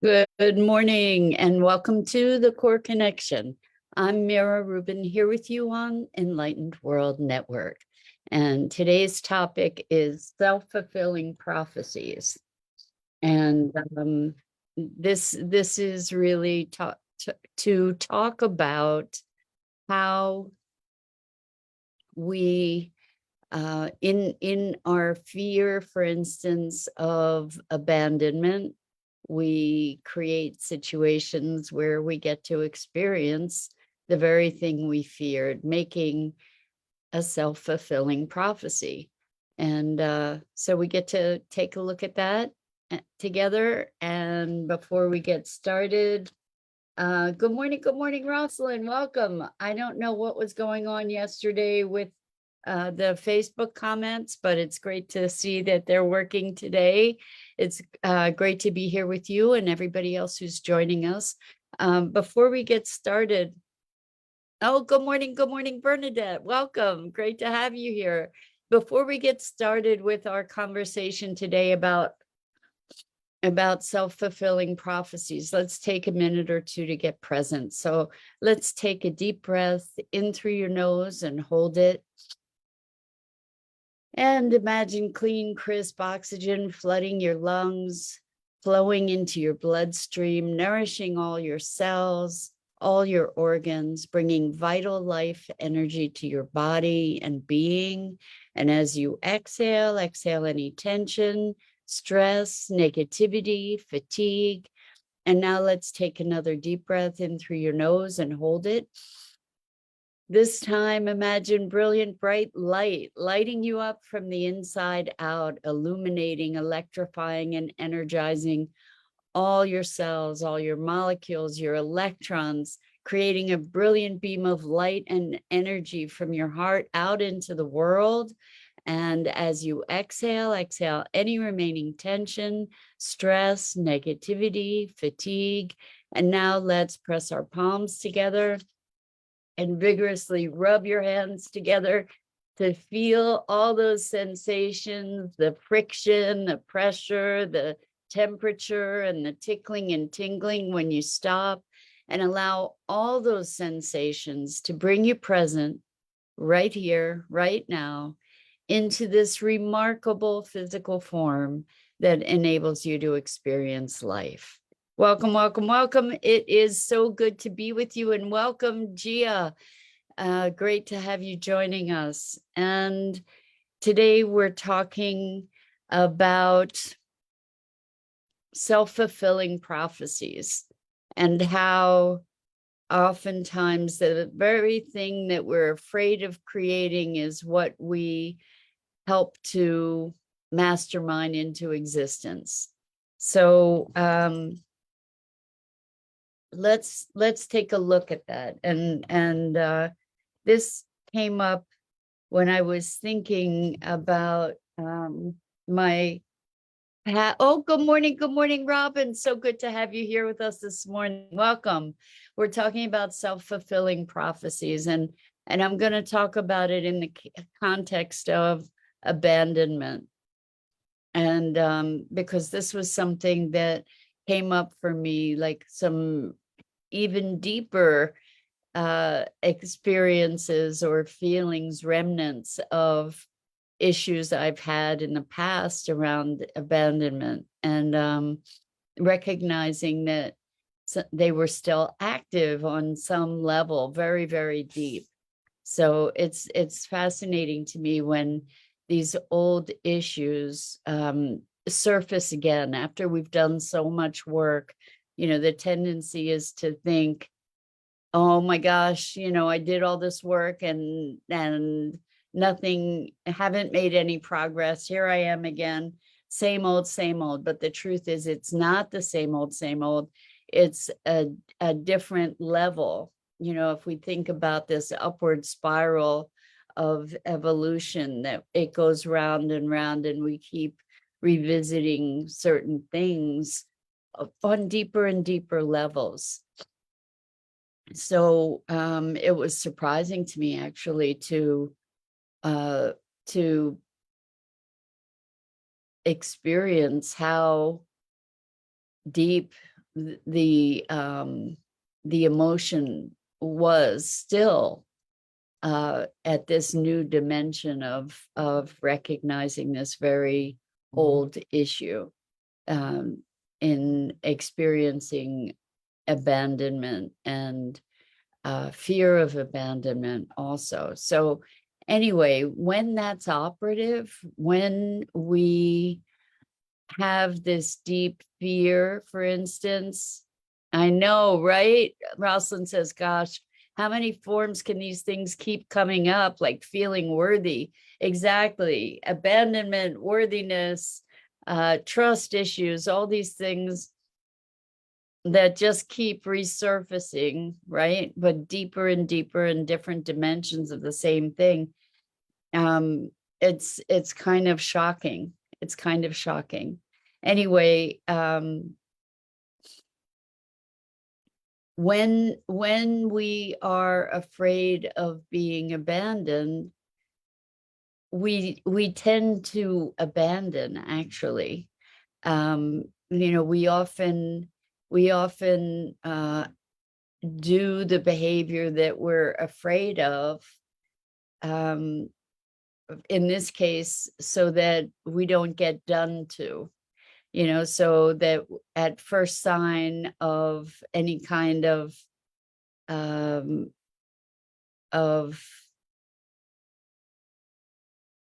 Good morning and welcome to the Core Connection. I'm Mira Rubin here with you on Enlightened World Network. And today's topic is self-fulfilling prophecies. And this is really to talk about how we in our fear, for instance, of abandonment, we create situations where we get to experience the very thing we feared, making a self-fulfilling prophecy. And so we get to take a look at that together. And before we get started, good morning, Rosalind. Welcome. I don't know what was going on yesterday with the Facebook comments, but it's great to see that they're working today. It's great to be here with you and everybody else who's joining us. Before we get started, good morning, Bernadette. Welcome. Great to have you here. Before we get started with our conversation today about self-fulfilling prophecies, let's take a minute or two to get present. So let's take a deep breath in through your nose and hold it. And imagine clean, crisp oxygen flooding your lungs, flowing into your bloodstream, nourishing all your cells, all your organs, bringing vital life energy to your body and being. And as you exhale any tension, stress, negativity, fatigue. And now let's take another deep breath in through your nose and hold it. This time, imagine brilliant, bright light lighting you up from the inside out, illuminating, electrifying, and energizing all your cells, all your molecules, your electrons, creating a brilliant beam of light and energy from your heart out into the world. And as you exhale any remaining tension, stress, negativity, fatigue. And now let's press our palms together and vigorously rub your hands together to feel all those sensations, the friction, the pressure, the temperature, and the tickling and tingling when you stop, and allow all those sensations to bring you present right here, right now, into this remarkable physical form that enables you to experience life. Welcome, welcome, welcome. It is so good to be with you, and welcome, Gia. Great to have you joining us. And today we're talking about self-fulfilling prophecies and how oftentimes the very thing that we're afraid of creating is what we help to mastermind into existence. So let's take a look at that. And this came up when I was thinking about my good morning, Robin. So good to have you here with us this morning. Welcome. We're talking about self-fulfilling prophecies, and I'm going to talk about it in the context of abandonment. And because this was something that came up for me, like some even deeper experiences or feelings, remnants of issues I've had in the past around abandonment, and recognizing that they were still active on some level, very, very deep. So it's fascinating to me when these old issues surface again after we've done so much work. You know, the tendency is to think, oh my gosh, you know, I did all this work and nothing, haven't made any progress. Here I am again, same old, same old. But the truth is, it's not the same old, same old. It's a different level. You know, if we think about this upward spiral of evolution, that it goes round and round, and we keep revisiting certain things on deeper and deeper levels. So it was surprising to me, actually, to experience how deep the emotion was still at this new dimension of recognizing this very old issue, in experiencing abandonment and fear of abandonment also. So anyway, when that's operative, when we have this deep fear, for instance, I know, right? Rosalind says, gosh, how many forms can these things keep coming up, like feeling worthy? Exactly. Abandonment, worthiness, trust issues, all these things that just keep resurfacing, right? But deeper and deeper in different dimensions of the same thing. It's kind of shocking. It's kind of shocking. Anyway, when we are afraid of being abandoned, we tend to abandon, actually. We often do the behavior that we're afraid of, in this case, so that we don't get done to, so that at first sign of any kind of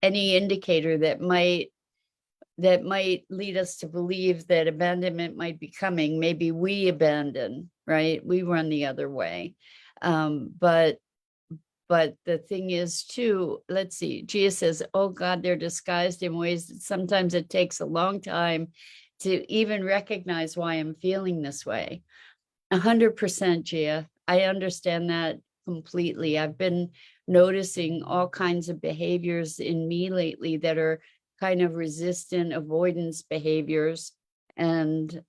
any indicator that might lead us to believe that abandonment might be coming, maybe we abandon, right? We run the other way. But the thing is too, let's see, Gia says, oh God, they're disguised in ways that sometimes it takes a long time to even recognize why I'm feeling this way. 100%, Gia. I understand that completely. I've been noticing all kinds of behaviors in me lately that are kind of resistant avoidance behaviors. And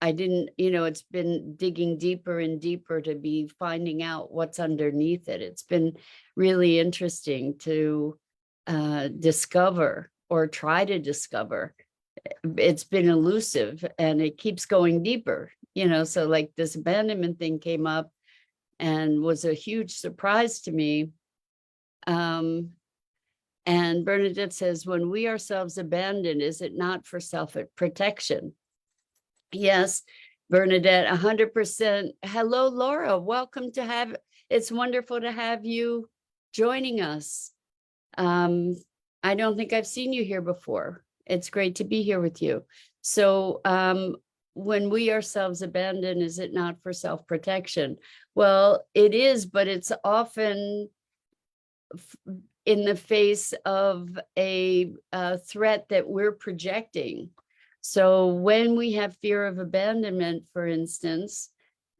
I didn't, it's been digging deeper and deeper to be finding out what's underneath it. It's been really interesting to discover or try to discover. It's been elusive and it keeps going deeper, so like this abandonment thing came up and was a huge surprise to me. And Bernadette says, when we ourselves abandon, is it not for self-protection? Yes, Bernadette, 100%. Hello, Laura. Welcome to have, it's wonderful to have you joining us. I don't think I've seen you here before. It's great to be here with you. So when we ourselves abandon, is it not for self-protection? Well, it is, but it's often in the face of a threat that we're projecting. So when we have fear of abandonment, for instance,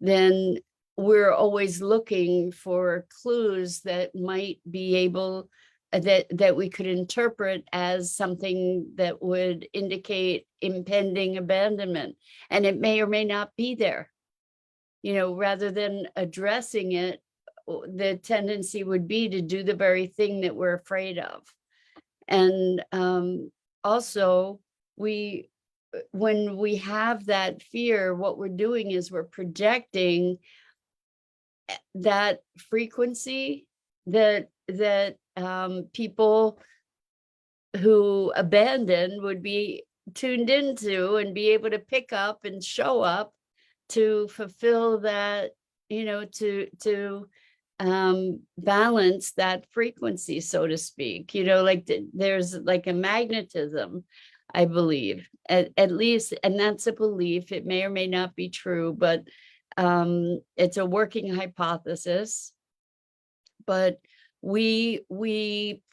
then we're always looking for clues that might be able, that we could interpret as something that would indicate impending abandonment. And it may or may not be there. Rather than addressing it, the tendency would be to do the very thing that we're afraid of. And also, when we have that fear, what we're doing is we're projecting that frequency that people who abandon would be tuned into and be able to pick up and show up to fulfill that, to balance that frequency, so to speak. Like there's like a magnetism, I believe, at least, and that's a belief. It may or may not be true, but it's a working hypothesis. But we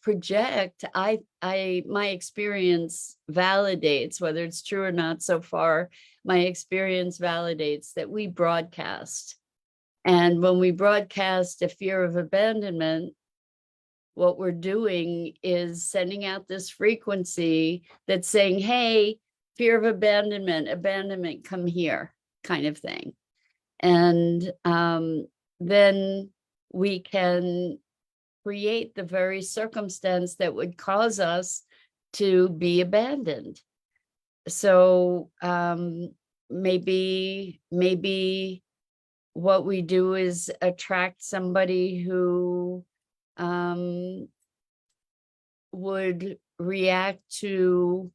project, my experience validates, whether it's true or not so far, my experience validates that we broadcast. And when we broadcast a fear of abandonment, what we're doing is sending out this frequency that's saying, hey, fear of abandonment, come here, kind of thing. And then we can create the very circumstance that would cause us to be abandoned. So maybe what we do is attract somebody who would react to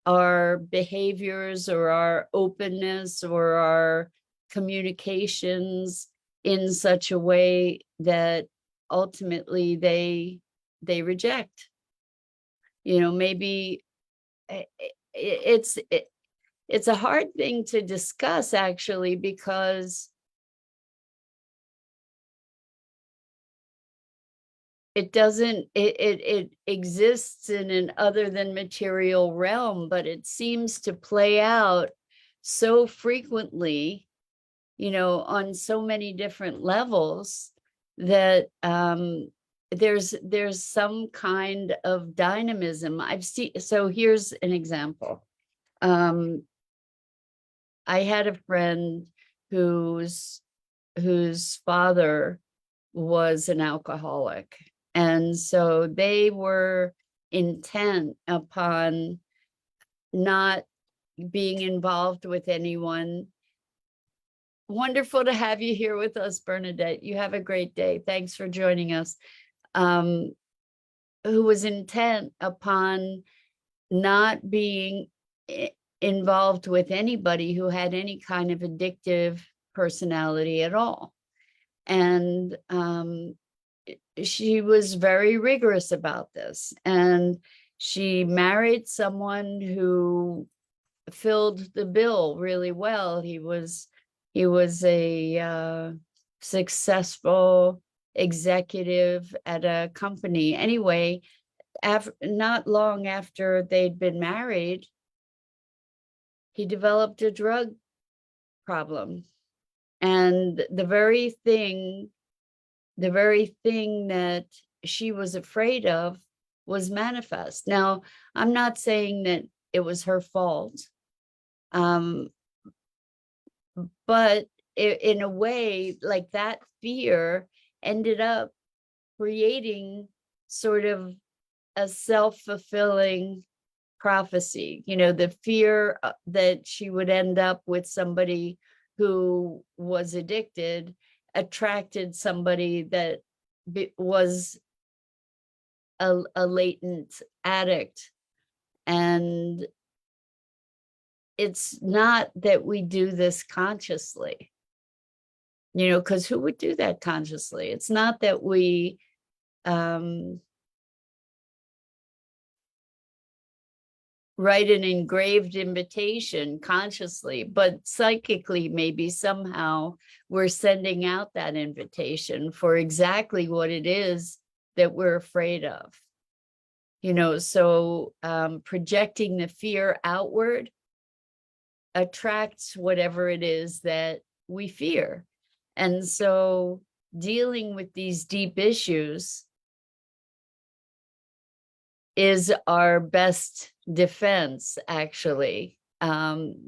our behaviors or our openness or our communications in such a way that ultimately they reject. Maybe it's a hard thing to discuss, actually, because it exists in an other than material realm, but it seems to play out so frequently, on so many different levels, that there's some kind of dynamism I've seen. So here's an example. I had a friend whose father was an alcoholic, and so they were intent upon not being involved with anyone. Wonderful to have you here with us, Bernadette. You have a great day. Thanks for joining us. Who was intent upon not being involved with anybody who had any kind of addictive personality at all. And she was very rigorous about this. And she married someone who filled the bill really well. He was a successful executive at a company. Anyway, not long after they'd been married, he developed a drug problem. And the very thing that she was afraid of was manifest. Now, I'm not saying that it was her fault, but in a way, like, that fear ended up creating sort of a self-fulfilling prophecy. The fear that she would end up with somebody who was addicted attracted somebody that was a latent addict. And it's not that we do this consciously, because who would do that consciously? It's not that we write an engraved invitation consciously, but psychically, maybe somehow we're sending out that invitation for exactly what it is that we're afraid of. So projecting the fear outward attracts whatever it is that we fear. And so dealing with these deep issues is our best defense, actually,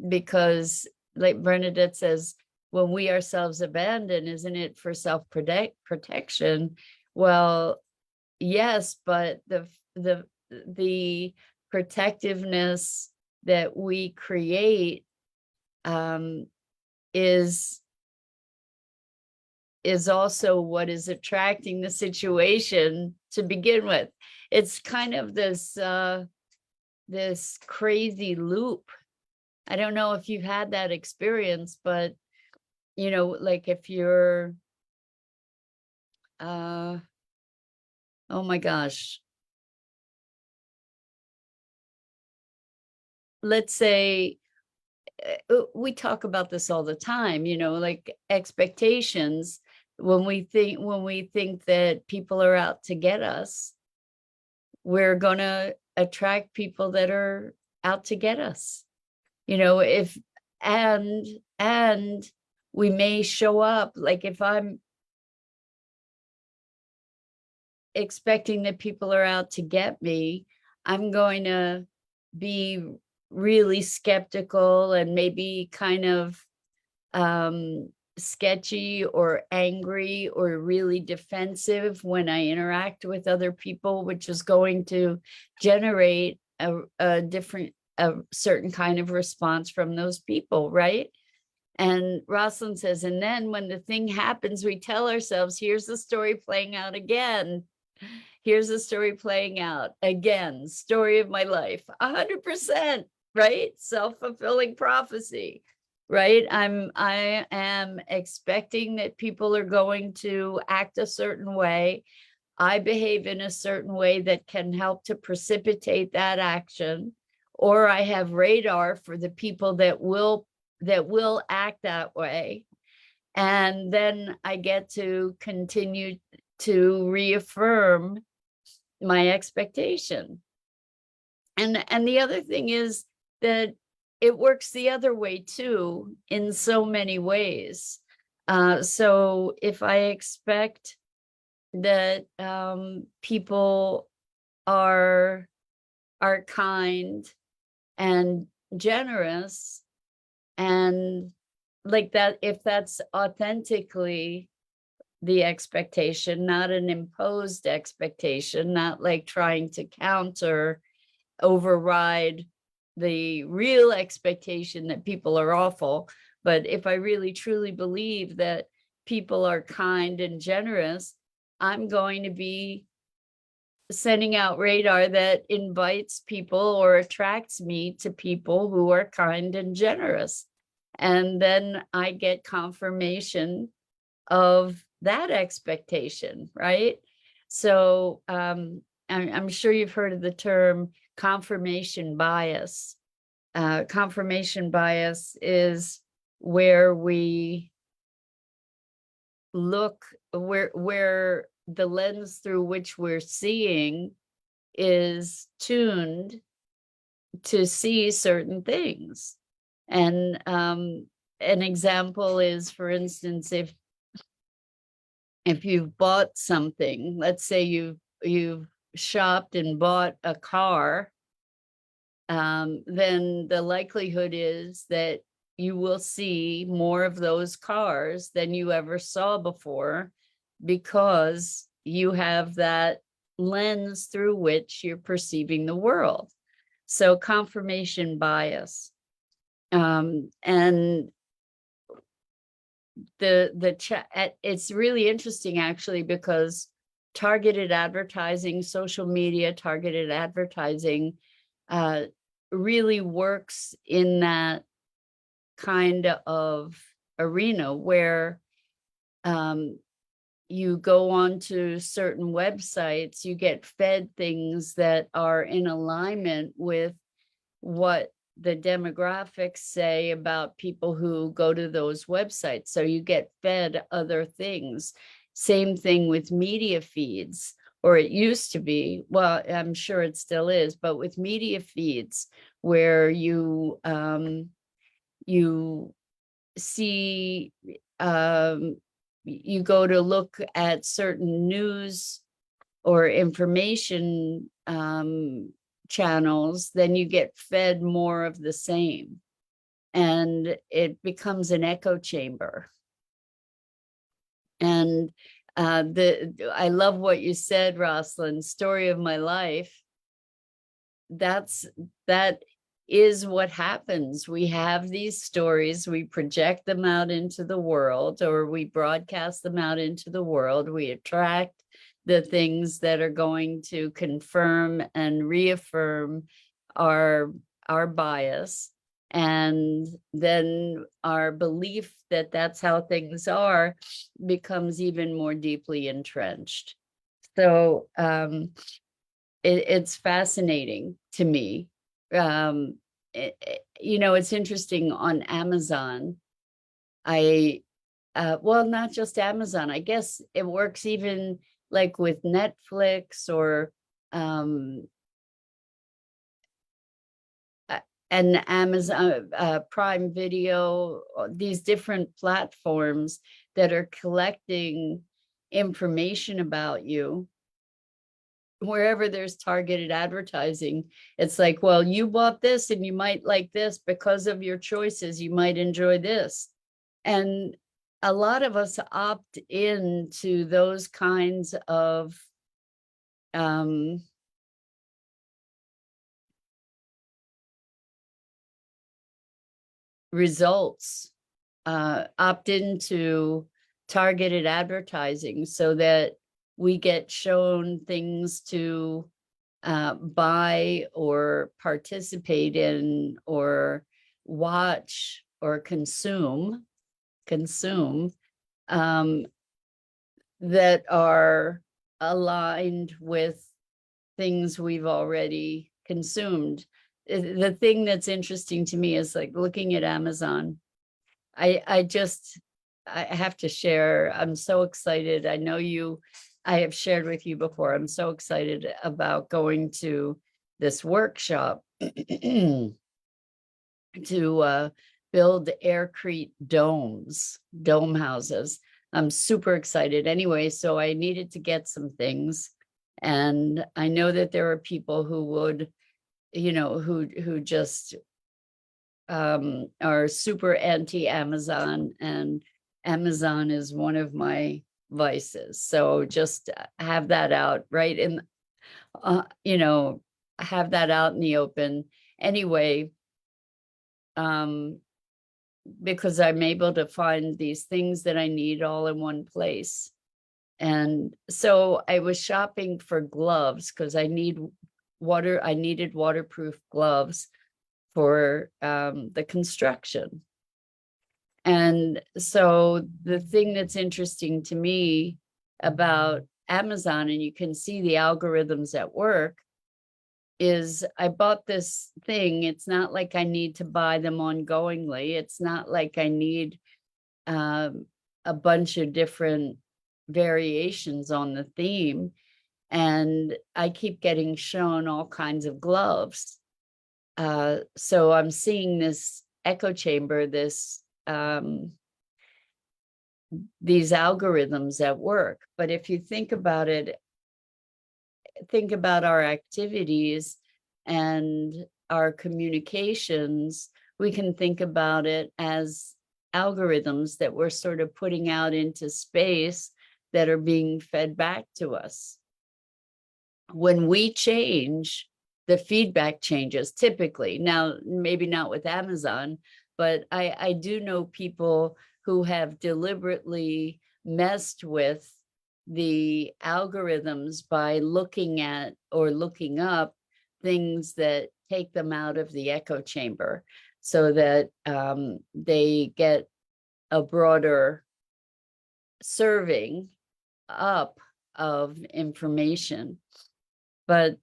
because, like Bernadette says, when we ourselves abandon, isn't it for self-protection? Well, yes, but the protectiveness that we create is also what is attracting the situation to begin with. It's kind of this crazy loop. I don't know if you've had that experience, but like, if you're oh my gosh, let's say, we talk about this all the time, like expectations. When we think that people are out to get us, we're going to attract people that are out to get us. If and we may show up, like, if I'm expecting that people are out to get me, I'm going to be really skeptical and maybe kind of sketchy or angry or really defensive when I interact with other people, which is going to generate a certain kind of response from those people, right? And Rosalind says, and then when the thing happens, we tell ourselves, here's the story playing out again. Here's the story playing out again. Story of my life, 100%, right? Self-fulfilling prophecy, right? I am expecting that people are going to act a certain way. I behave in a certain way that can help to precipitate that action, or I have radar for the people that will act that way. And then I get to continue to reaffirm my expectation. And the other thing is that it works the other way too, in so many ways. So if I expect that people are kind and generous, and like that, if that's authentically the expectation, not an imposed expectation, not like trying to counter, override the real expectation that people are awful. But if I really truly believe that people are kind and generous, I'm going to be sending out radar that invites people or attracts me to people who are kind and generous. And then I get confirmation of that expectation, right? So I'm sure you've heard of the term confirmation bias. Confirmation bias is where we look, where the lens through which we're seeing is tuned to see certain things. And an example is, for instance, if you've bought something, let's say you've shopped and bought a car, then the likelihood is that you will see more of those cars than you ever saw before, because you have that lens through which you're perceiving the world. So confirmation bias. And it's really interesting, actually, because targeted advertising, social media targeted advertising, really works in that kind of arena where you go on to certain websites, you get fed things that are in alignment with what the demographics say about people who go to those websites. So you get fed other things. Same thing with media feeds, or it used to be. Well, I'm sure it still is, but with media feeds, where you see, you go to look at certain news or information channels, then you get fed more of the same, and it becomes an echo chamber. And I love what you said, Rosalind, story of my life. That is what happens. We have these stories, we project them out into the world, or we broadcast them out into the world. We attract the things that are going to confirm and reaffirm our bias. And then our belief that that's how things are becomes even more deeply entrenched. So it's fascinating to me. It's interesting, on Amazon, well, not just Amazon, I guess it works even like with Netflix or and Amazon Prime Video, these different platforms that are collecting information about you. Wherever there's targeted advertising, it's like, well, you bought this and you might like this because of your choices, you might enjoy this. And a lot of us opt into those kinds of results, opt into targeted advertising so that we get shown things to buy or participate in or watch or consume that are aligned with things we've already consumed. The thing that's interesting to me is like looking at Amazon. I have to share, I'm so excited. I know I have shared with you before, I'm so excited about going to this workshop to build aircrete dome houses. I'm super excited. Anyway, so I needed to get some things. And I know that there are people who would, who just are super anti-Amazon, and Amazon is one of my vices. So just have that out, right? And, have that out in the open. Anyway, because I'm able to find these things that I need all in one place. And so I was shopping for gloves because I needed waterproof gloves for the construction. And so the thing that's interesting to me about Amazon, and you can see the algorithms at work, is I bought this thing. It's not like I need to buy them ongoingly. It's not like I need a bunch of different variations on the theme. And I keep getting shown all kinds of gloves. So I'm seeing this echo chamber, these algorithms at work. But if you think about it, think about our activities and our communications, we can think about it as algorithms that we're sort of putting out into space that are being fed back to us. When we change, the feedback changes typically. Now, maybe not with Amazon, but I do know people who have deliberately messed with the algorithms by looking at or looking up things that take them out of the echo chamber so that they get a broader serving up of information. But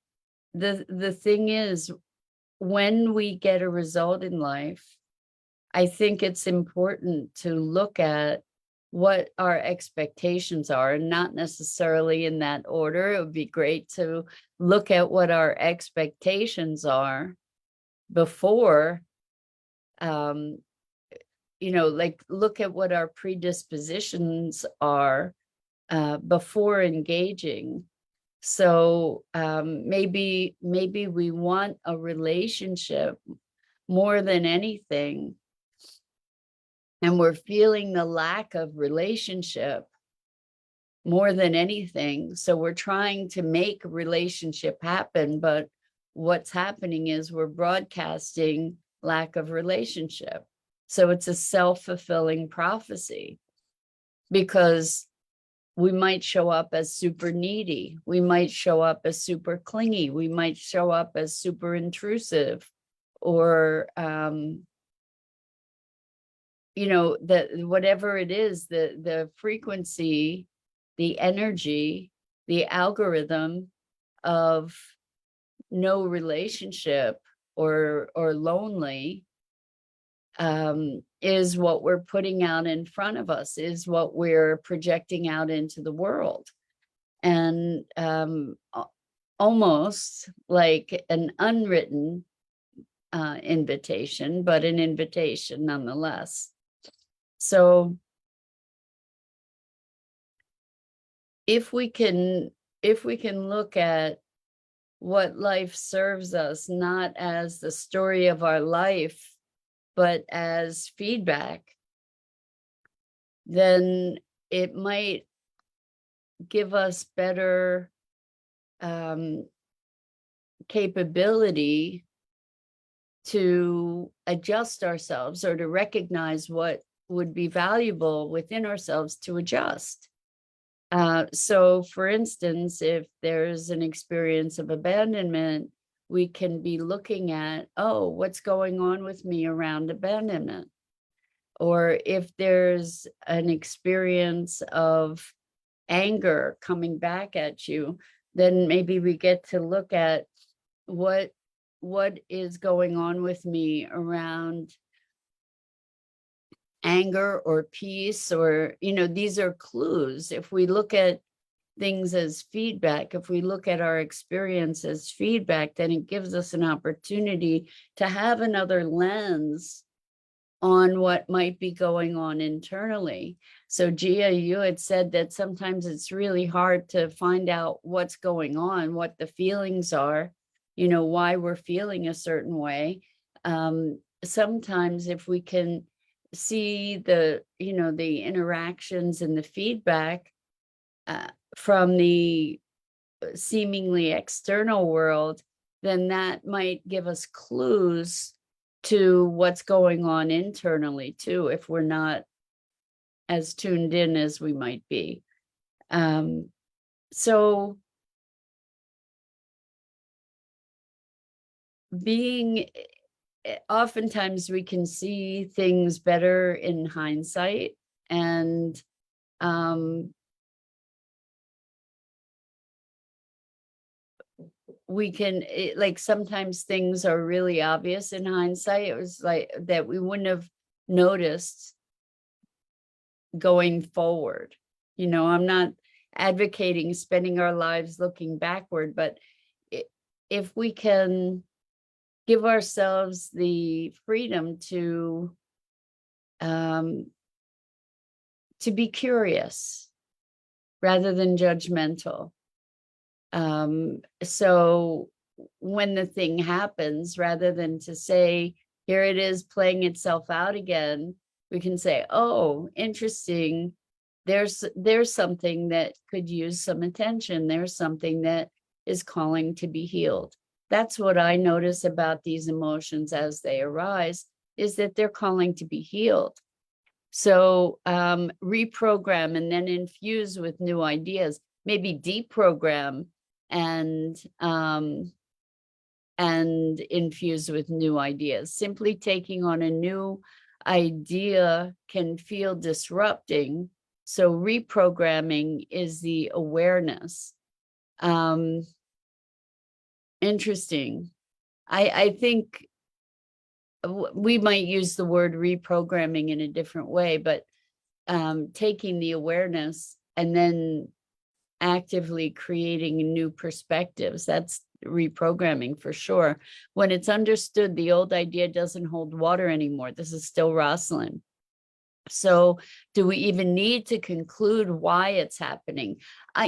the thing is, when we get a result in life, I think it's important to look at what our expectations are, and not necessarily in that order. It would be great to look at what our expectations are before, like look at what our predispositions are before engaging. So maybe we want a relationship more than anything, and we're feeling the lack of relationship more than anything. So we're trying to make a relationship happen, but what's happening is we're broadcasting lack of relationship. So it's a self-fulfilling prophecy, because we might show up as super needy. We might show up as super clingy. We might show up as super intrusive, or, whatever it is, the frequency, the energy, the algorithm of no relationship or lonely is what we're putting out in front of us, is what we're projecting out into the world. And almost like an unwritten invitation, but an invitation nonetheless. So if we can look at what life serves us, not as the story of our life, but as feedback, then it might give us better capability to adjust ourselves or to recognize what would be valuable within ourselves to adjust. So for instance, if there's an experience of abandonment, we can be looking at, oh, what's going on with me around abandonment? Or if there's an experience of anger coming back at you, then maybe we get to look at what is going on with me around anger or peace, or, these are clues. If we look at things as feedback, if we look at our experience as feedback, then it gives us an opportunity to have another lens on what might be going on internally. So Gia, you had said that sometimes it's really hard to find out what's going on, what the feelings are, why we're feeling a certain way. Sometimes if we can see the interactions and the feedback from the seemingly external world, then that might give us clues to what's going on internally too, if we're not as tuned in as we might be. So oftentimes we can see things better in hindsight, and we can, like, sometimes things are really obvious in hindsight. It was like that we wouldn't have noticed going forward. I'm not advocating spending our lives looking backward, but if we can give ourselves the freedom to be curious rather than judgmental. So when the thing happens, rather than to say, here it is playing itself out again, we can say, oh, interesting. There's something that could use some attention. There's something that is calling to be healed. That's what I notice about these emotions as they arise, is that they're calling to be healed. So reprogram and then infuse with new ideas, maybe deprogram and infuse with new ideas. Simply taking on a new idea can feel disrupting. So reprogramming is the awareness. Interesting. I think we might use the word reprogramming in a different way, but taking the awareness and then actively creating new perspectives, that's reprogramming for sure. When it's understood, the old idea doesn't hold water anymore. This is still Rosalind. So do we even need to conclude why it's happening?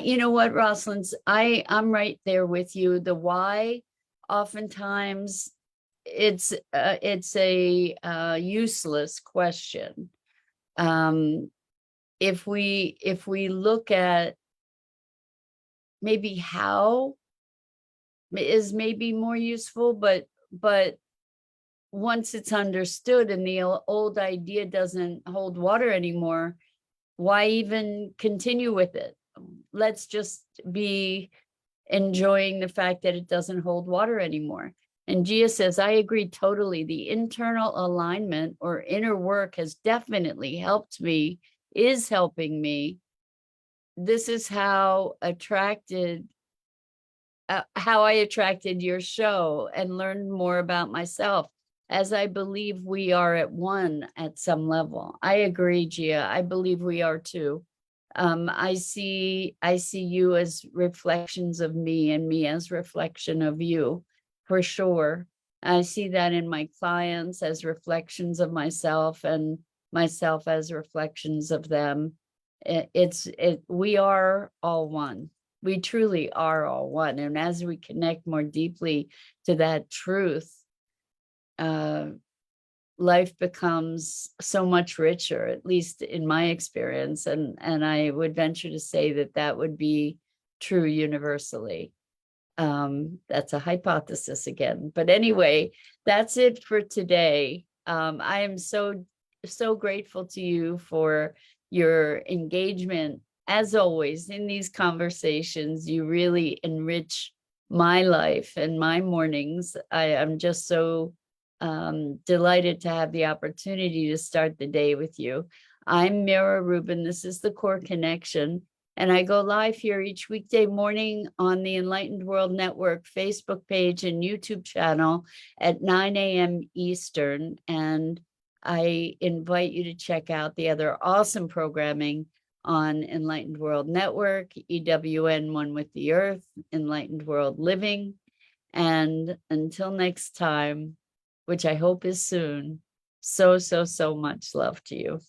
You know what, Rosalind, I'm right there with you. The why, oftentimes it's a useless question. If we look at maybe how is maybe more useful, but once it's understood and the old idea doesn't hold water anymore, why even continue with it? Let's just be enjoying the fact that it doesn't hold water anymore. And Gia says, I agree totally. The internal alignment or inner work has definitely helped me, is helping me. This is how I attracted your show and learned more about myself, as I believe we are at one at some level. I agree, Gia. I believe we are too. I see you as reflections of me and me as reflection of you, for sure. I see that in my clients as reflections of myself and myself as reflections of them. We are all one. We truly are all one. And as we connect more deeply to that truth, life becomes so much richer, at least in my experience. And I would venture to say that that would be true universally. That's a hypothesis again. But anyway, that's it for today. I am so grateful to you for your engagement. As always, in these conversations, you really enrich my life and my mornings. I am just so delighted to have the opportunity to start the day with you. I'm Mira Rubin. This is the Core Connection. And I go live here each weekday morning on the Enlightened World Network Facebook page and YouTube channel at 9 a.m. Eastern. And I invite you to check out the other awesome programming on Enlightened World Network, EWN One with the Earth, Enlightened World Living. And until next time, which I hope is soon, so much love to you.